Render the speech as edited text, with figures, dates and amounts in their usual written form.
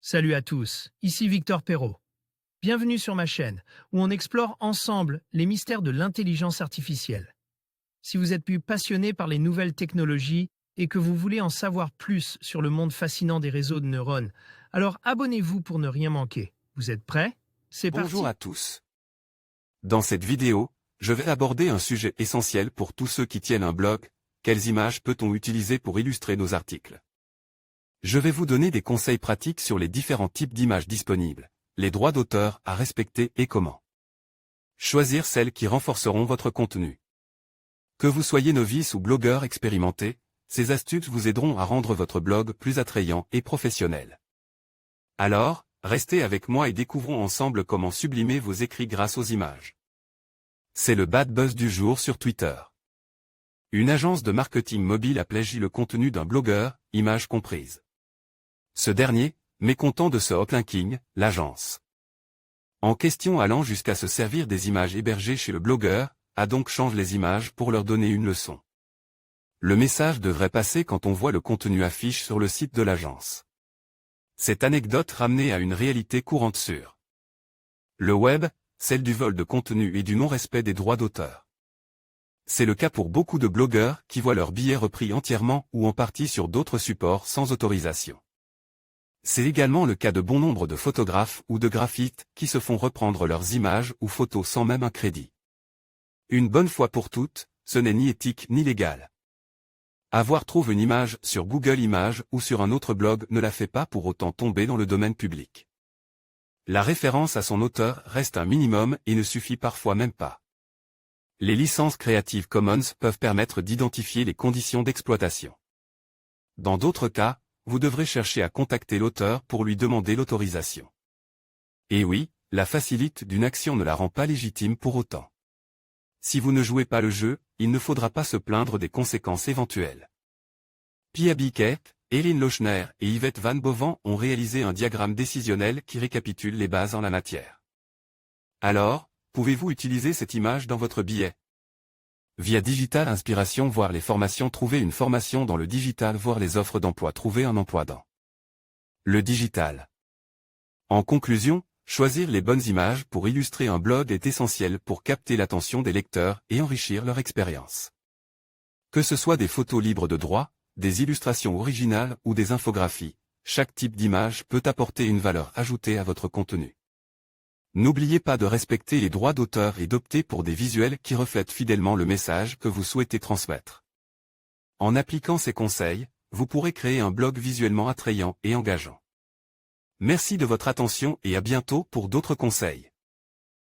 Salut à tous, ici Victor Perrault. Bienvenue sur ma chaîne, où on explore ensemble les mystères de l'intelligence artificielle. Si vous êtes plus passionné par les nouvelles technologies et que vous voulez en savoir plus sur le monde fascinant des réseaux de neurones, alors abonnez-vous pour ne rien manquer. Vous êtes prêts? C'est parti. Bonjour à tous. Dans cette vidéo, je vais aborder un sujet essentiel pour tous ceux qui tiennent un blog. Quelles images peut-on utiliser pour illustrer nos articles? Je vais vous donner des conseils pratiques sur les différents types d'images disponibles, les droits d'auteur à respecter et comment choisir celles qui renforceront votre contenu. Que vous soyez novice ou blogueur expérimenté, ces astuces vous aideront à rendre votre blog plus attrayant et professionnel. Alors, restez avec moi et découvrons ensemble comment sublimer vos écrits grâce aux images. C'est le bad buzz du jour sur Twitter. Une agence de marketing mobile a plagié le contenu d'un blogueur, images comprises. Ce dernier, mécontent de ce hoplink, l'agence en question allant jusqu'à se servir des images hébergées chez le blogueur, a donc changé les images pour leur donner une leçon. Le message devrait passer quand on voit le contenu affiché sur le site de l'agence. Cette anecdote ramenée à une réalité courante sur le web, celle du vol de contenu et du non-respect des droits d'auteur. C'est le cas pour beaucoup de blogueurs qui voient leurs billets repris entièrement ou en partie sur d'autres supports sans autorisation. C'est également le cas de bon nombre de photographes ou de graphistes qui se font reprendre leurs images ou photos sans même un crédit. Une bonne fois pour toutes, ce n'est ni éthique ni légal. Avoir trouvé une image sur Google Images ou sur un autre blog ne la fait pas pour autant tomber dans le domaine public. La référence à son auteur reste un minimum et ne suffit parfois même pas. Les licences Creative Commons peuvent permettre d'identifier les conditions d'exploitation. Dans d'autres cas, vous devrez chercher à contacter l'auteur pour lui demander l'autorisation. Et oui, la facilité d'une action ne la rend pas légitime pour autant. Si vous ne jouez pas le jeu, il ne faudra pas se plaindre des conséquences éventuelles. Pia Biquet, Eline Lochner et Yvette Van Boven ont réalisé un diagramme décisionnel qui récapitule les bases en la matière. Alors, pouvez-vous utiliser cette image dans votre billet? Via Digital Inspiration voir les formations, trouver une formation dans le digital, voir les offres d'emploi, trouver un emploi dans le digital. En conclusion, choisir les bonnes images pour illustrer un blog est essentiel pour capter l'attention des lecteurs et enrichir leur expérience. Que ce soit des photos libres de droit, des illustrations originales ou des infographies, chaque type d'image peut apporter une valeur ajoutée à votre contenu. N'oubliez pas de respecter les droits d'auteur et d'opter pour des visuels qui reflètent fidèlement le message que vous souhaitez transmettre. En appliquant ces conseils, vous pourrez créer un blog visuellement attrayant et engageant. Merci de votre attention et à bientôt pour d'autres conseils.